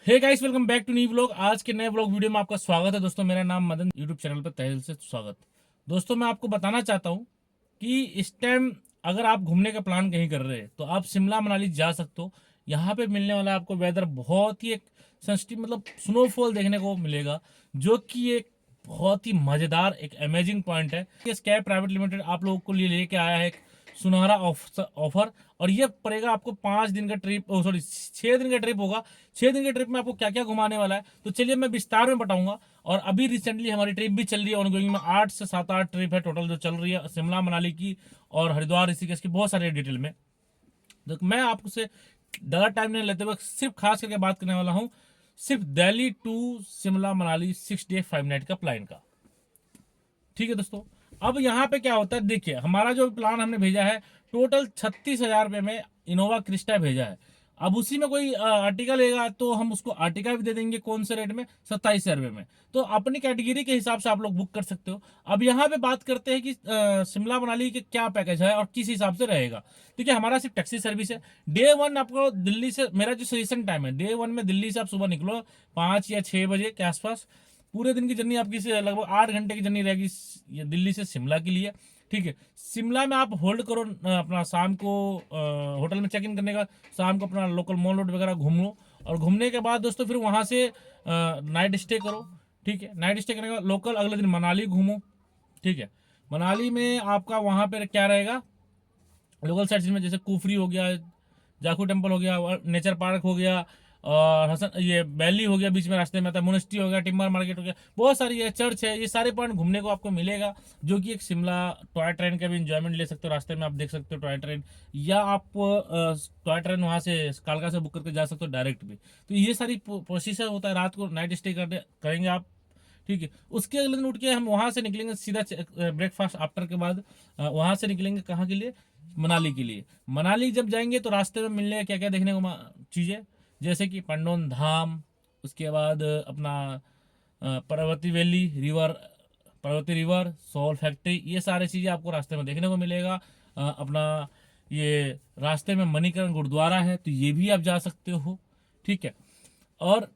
Hey guys, welcome back to new vlog. आज के नए व्लॉग वीडियो में आपका स्वागत है। दोस्तों, मेरा नाम मदन, यूट्यूब चैनल पर तहे दिल से स्वागत। दोस्तों, मैं आपको बताना चाहता हूँ कि इस टाइम अगर आप घूमने का प्लान कहीं कर रहे हैं तो आप शिमला मनाली जा सकते हो। यहाँ पे मिलने वाला आपको वेदर बहुत ही एक सेंसिटिव, मतलब स्नोफॉल देखने को मिलेगा, जो कि एक बहुत ही मजेदार एक अमेजिंग पॉइंट है। ये स्काई प्राइवेट लिमिटेड आप लोगों को लिए लेके आया है एक सुनहरा ऑफर, और ये पड़ेगा आपको 5 दिन का ट्रिप, सॉरी 6 दिन का ट्रिप होगा। 6 दिन के ट्रिप में आपको क्या क्या घुमाने वाला है तो चलिए मैं विस्तार में बताऊंगा। और अभी रिसेंटली हमारी ट्रिप भी चल रही है, ऑनगोइंग में 8 से 7-8 ट्रिप है टोटल जो चल रही है शिमला मनाली की और हरिद्वार ऋषिकेश की, बहुत सारे डिटेल में। तो मैं आपको से ज़्यादा टाइम नहीं लेते हुए सिर्फ खास करके बात करने वाला हूँ सिर्फ Delhi to Shimla Manali 6 day 5 night का प्लान का। ठीक है दोस्तों, अब यहाँ पे क्या होता है, देखिए हमारा जो प्लान हमने भेजा है टोटल 36,000 रुपये में इनोवा क्रिस्टा भेजा है। अब उसी में कोई आर्टिका लेगा तो हम उसको आर्टिका भी दे देंगे, कौन से रेट में, 27,000 रुपये में। तो अपनी कैटेगरी के हिसाब से आप लोग बुक कर सकते हो। अब यहाँ पे बात करते हैं कि शिमला मनाली के क्या पैकेज है और किस हिसाब से रहेगा। ठीक है, हमारा सिर्फ टैक्सी सर्विस है। डे वन आपको दिल्ली से, मेरा जो सजेशन टाइम है, डे वन में दिल्ली से आप सुबह निकलो 5 या 6 बजे के आसपास। पूरे दिन की जर्नी आपकी से लगभग 8 घंटे की जर्नी रहेगी ये दिल्ली से शिमला के लिए। ठीक है, शिमला में आप होल्ड करो अपना शाम को होटल में चेक इन करने का, शाम को अपना लोकल मॉल रोड वगैरह घूम लो। और घूमने के बाद दोस्तों फिर वहाँ से नाइट स्टे करो। ठीक है, नाइट स्टे करने के बाद लोकल अगले दिन मनाली घूमो। ठीक है, मनाली में आपका वहाँ पर क्या रहेगा, लोकल साइट में जैसे कुफरी हो गया, जाखू टेम्पल हो गया, नेचर पार्क हो गया, और हसन ये वैली हो गया, बीच में रास्ते में आता है मोनेस्ट्री हो गया, टिम्बर मार्केट हो गया, बहुत सारी है, चर्च है, ये सारे पॉइंट घूमने को आपको मिलेगा। जो कि एक शिमला टॉय ट्रेन का भी इंजॉयमेंट ले सकते हो, रास्ते में आप देख सकते हो टॉय ट्रेन, या आप टॉय ट्रेन वहाँ से कालका से बुक करके जा सकते हो डायरेक्ट भी। तो ये सारी प्रोसीजर होता है, रात को नाइट स्टे करेंगे आप। ठीक है, उसके अगले दिन उठ के हम वहाँ से निकलेंगे सीधा ब्रेकफास्ट आफ्टर के बाद वहाँ से निकलेंगे कहाँ के लिए, मनाली के लिए। मनाली जब जाएंगे तो रास्ते में मिलने क्या क्या देखने को चीज़ें, जैसे कि पंडोन धाम, उसके बाद अपना Parvati valley river, Parvati river, shawl factory, ये सारी चीज़ें आपको रास्ते में देखने को मिलेगा। अपना ये रास्ते में मणिकरण गुरुद्वारा है तो ये भी आप जा सकते हो। ठीक है, और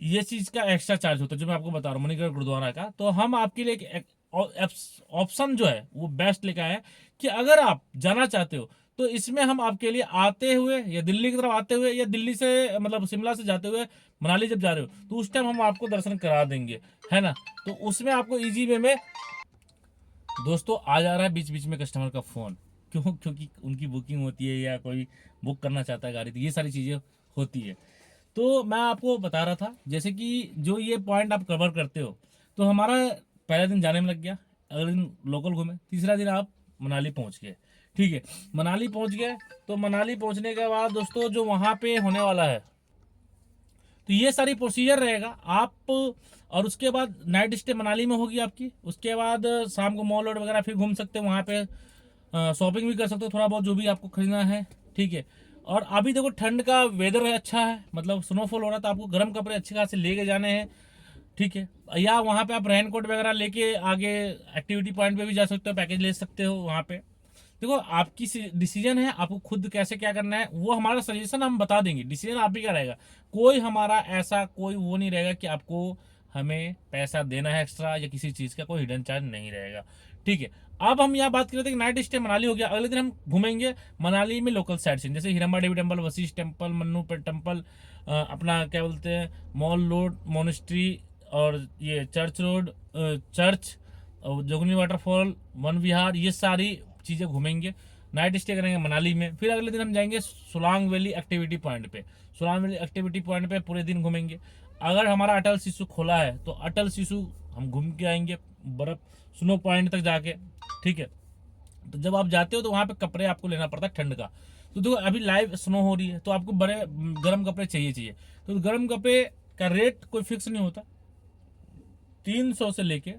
ये चीज़ का एक्स्ट्रा चार्ज होता है जो मैं आपको बता रहा हूँ मणिकरण गुरुद्वारा का। तो हम आपके लिए एक ऑप्शन जो है वो बेस्ट लेकर आए हैं कि अगर आप जाना चाहते हो तो इसमें हम आपके लिए आते हुए या दिल्ली की तरफ आते हुए या दिल्ली से मतलब शिमला से जाते हुए मनाली जब जा रहे हो तो उस टाइम हम आपको दर्शन करा देंगे, है ना। तो उसमें आपको इजी वे में, दोस्तों आ जा रहा है बीच बीच में कस्टमर का फ़ोन, क्योंकि उनकी बुकिंग होती है या कोई बुक करना चाहता है गाड़ी, तो ये सारी चीज़ें होती है। तो मैं आपको बता रहा था जैसे कि जो ये पॉइंट आप कवर करते हो, तो हमारा पहला दिन जाने में लग गया, अगले दिन लोकल घूमे, तीसरा दिन आप मनाली पहुंच गए। ठीक है, मनाली पहुंच गए तो मनाली पहुंचने के बाद दोस्तों जो वहाँ पे होने वाला है, तो ये सारी प्रोसीजर रहेगा आप। और उसके बाद नाइट स्टे मनाली में होगी आपकी, उसके बाद शाम को मॉल रोड वगैरह फिर घूम सकते हो, वहाँ पे शॉपिंग भी कर सकते हो थोड़ा बहुत जो भी आपको खरीदना है। ठीक है, और अभी देखो ठंड का वेदर है, अच्छा है, मतलब स्नोफॉल हो रहा है, तो आपको गर्म कपड़े अच्छे खासे लेके जाने हैं। ठीक है, या वहाँ पे आप रेन कोट वगैरह लेके आगे एक्टिविटी पॉइंट पे भी जा सकते हो, पैकेज ले सकते हो वहाँ पे। देखो आपकी डिसीजन है, आपको खुद कैसे क्या करना है, वो हमारा सजेशन हम बता देंगे, डिसीजन आप ही का रहेगा। कोई हमारा ऐसा कोई वो नहीं रहेगा कि आपको हमें पैसा देना है एक्स्ट्रा या किसी चीज़ का कोई हिडन चार्ज नहीं रहेगा। ठीक है, अब हम यहाँ बात करते हैं कि नाइट स्टे मनाली हो गया, अगले दिन हम घूमेंगे मनाली में लोकल साइट सीन, जैसे Hidimba Devi temple, Vashisht temple, Manu temple, अपना क्या बोलते हैं मॉल रोड, मोनेस्ट्री, और ये church road, church, Jogini waterfall, Van Vihar, ये सारी चीज़ें घूमेंगे। नाइट स्टे करेंगे मनाली में, फिर अगले दिन हम जाएंगे सोलांग वैली एक्टिविटी पॉइंट पे। सोलांग वैली एक्टिविटी पॉइंट पे पूरे दिन घूमेंगे। अगर हमारा अटल शिशु खोला है तो अटल शिशु हम घूम के आएंगे, बर्फ स्नो पॉइंट तक जाके। ठीक है, तो जब आप जाते हो तो वहाँ पे कपड़े आपको लेना पड़ता है ठंड का। तो देखो अभी लाइव स्नो हो रही है तो आपको बड़े गर्म कपड़े चाहिए। तो गर्म कपड़े का रेट कोई फिक्स नहीं होता, 300 से लेके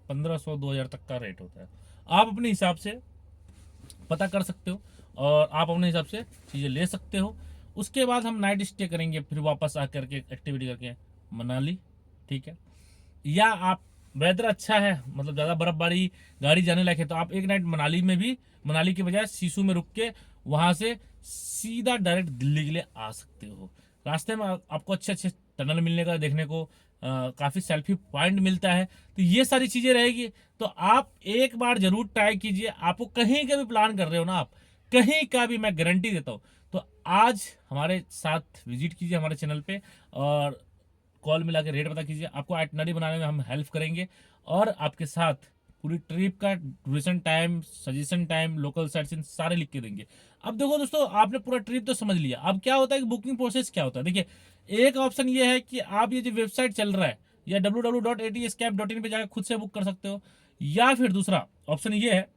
1500 2000 तक का रेट होता है। आप अपने हिसाब से पता कर सकते हो और आप अपने हिसाब से चीज़ें ले सकते हो। उसके बाद हम नाइट स्टे करेंगे, फिर वापस आकर के एक्टिविटी करके मनाली। ठीक है, या आप वेदर अच्छा है, मतलब ज़्यादा बर्फबारी गाड़ी जाने लायक है, तो आप एक नाइट मनाली में भी, मनाली के बजाय सीसू में रुक के वहाँ से सीधा डायरेक्ट दिल्ली के लिए आ सकते हो। रास्ते में आपको अच्छे अच्छे टनल मिलने का देखने को, काफ़ी सेल्फी पॉइंट मिलता है। तो ये सारी चीज़ें रहेगी। तो आप एक बार जरूर ट्राई कीजिए। आपको कहीं का भी प्लान कर रहे हो ना, आप कहीं का भी, मैं गारंटी देता हूँ। तो आज हमारे साथ विजिट कीजिए हमारे चैनल पे और कॉल मिला के रेट पता कीजिए। आपको आइटनरी बनाने में हम हेल्प करेंगे और आपके साथ पूरी ट्रिप का duration time, suggestion time, local sightseeing सारे लिख के देंगे। अब देखो दोस्तों, आपने पूरा ट्रिप तो समझ लिया। अब क्या होता है कि बुकिंग प्रोसेस क्या होता है। देखिए, एक ऑप्शन ये है कि आप ये जो वेबसाइट चल रहा है या www.atscap.in पे जाकर खुद से बुक कर सकते हो, या फिर दूसरा ऑप्शन ये है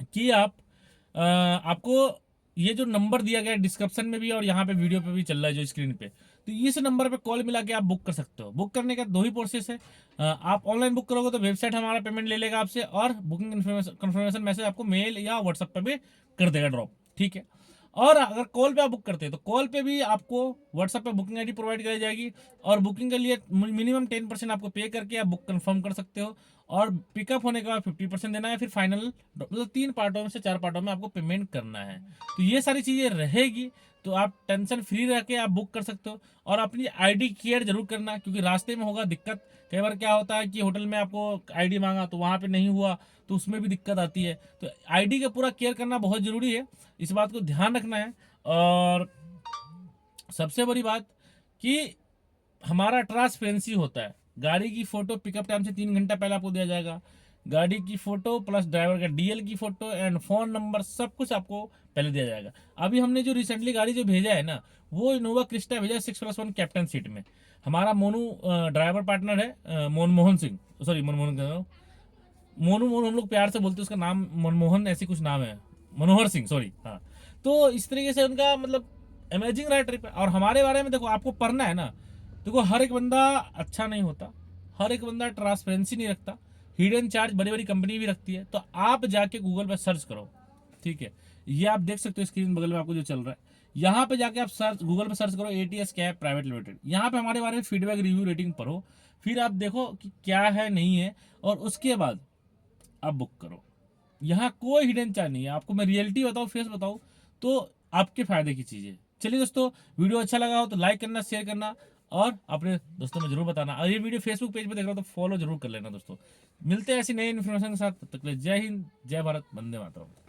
कि आपको ये जो नंबर दिया गया है डिस्क्रिप्शन में भी और यहाँ पे वीडियो पे भी चल रहा है जो स्क्रीन पे, तो इस नंबर पे कॉल मिला के आप बुक कर सकते हो। बुक करने का दो ही प्रोसेस है। आप ऑनलाइन बुक करोगे तो वेबसाइट हमारा पेमेंट ले लेगा आपसे, और बुकिंग कंफर्मेशन मैसेज आपको मेल या व्हाट्सएप पे भी कर देगा ड्रॉप, ठीक है। और अगर कॉल पे आप बुक करते हैं तो कॉल पे भी आपको व्हाट्सएप पे बुकिंग आईडी प्रोवाइड कराई जाएगी, और बुकिंग के लिए मिनिमम 10% आपको पे करके आप बुक कंफर्म कर सकते हो, और पिकअप होने के बाद 50% देना है। फिर फाइनल मतलब 3 पार्टों में से 4 पार्टों में आपको पेमेंट करना है। तो ये सारी चीज़ें रहेगी, तो आप टेंशन फ्री रह के आप बुक कर सकते हो। और अपनी आईडी केयर जरूर करना, क्योंकि रास्ते में होगा दिक्कत। कई बार क्या होता है कि होटल में आपको आईडी मांगा तो वहाँ पे नहीं हुआ, तो उसमें भी दिक्कत आती है। तो आईडी का पूरा केयर करना बहुत ज़रूरी है, इस बात को ध्यान रखना है। और सबसे बड़ी बात कि हमारा ट्रांसपेरेंसी होता है। गाड़ी की फोटो पिकअप टाइम से 3 घंटा पहले आपको दिया जाएगा। गाड़ी की फोटो प्लस ड्राइवर का डीएल की फोटो एंड फोन नंबर सब कुछ आपको पहले दिया जाएगा। अभी हमने जो रिसेंटली गाड़ी जो भेजा है ना, वो इनोवा क्रिस्टा भेजा 6+1 कैप्टन सीट में। हमारा मोनू ड्राइवर पार्टनर है, मनमोहन सिंह, सॉरी मनमोहन कह रहा हूँ, मोनू मोनू हम लोग प्यार से बोलते हैं, उसका नाम मनमोहन ऐसी कुछ नाम है, मनोहर सिंह, सॉरी, हाँ। तो इस तरीके से उनका मतलब अमेजिंग रहा ट्रिप है। और हमारे बारे में देखो, आपको पढ़ना है ना, देखो हर एक बंदा अच्छा नहीं होता, हर एक बंदा ट्रांसपेरेंसी नहीं रखता, हिडन चार्ज बड़ी बड़ी कंपनी भी रखती है। तो आप जाके गूगल पर सर्च करो, ठीक है। ये आप देख सकते हो स्क्रीन बगल में आपको जो चल रहा है, यहाँ पे जाके आप सर्च, गूगल पे सर्च करो एटीएस कैब प्राइवेट लिमिटेड। यहाँ पे हमारे बारे में फीडबैक, रिव्यू, रेटिंग पढ़ो, फिर आप देखो कि क्या है नहीं है, और उसके बाद आप बुक करो। यहाँ कोई हिडन चार्ज नहीं है। आपको मैं रियलिटी बताऊँ, फेस बताऊँ, तो आपके फायदे की चीज़ है। चलिए दोस्तों, वीडियो अच्छा लगा हो तो लाइक करना, शेयर करना, और अपने दोस्तों में जरूर बताना। और ये वीडियो फेसबुक पेज पे देख रहे हो तो फॉलो जरूर कर लेना दोस्तों। मिलते हैं ऐसी नई इन्फॉर्मेशन के साथ, तब तक के लिए जय हिंद, जय भारत, वंदे मातरम।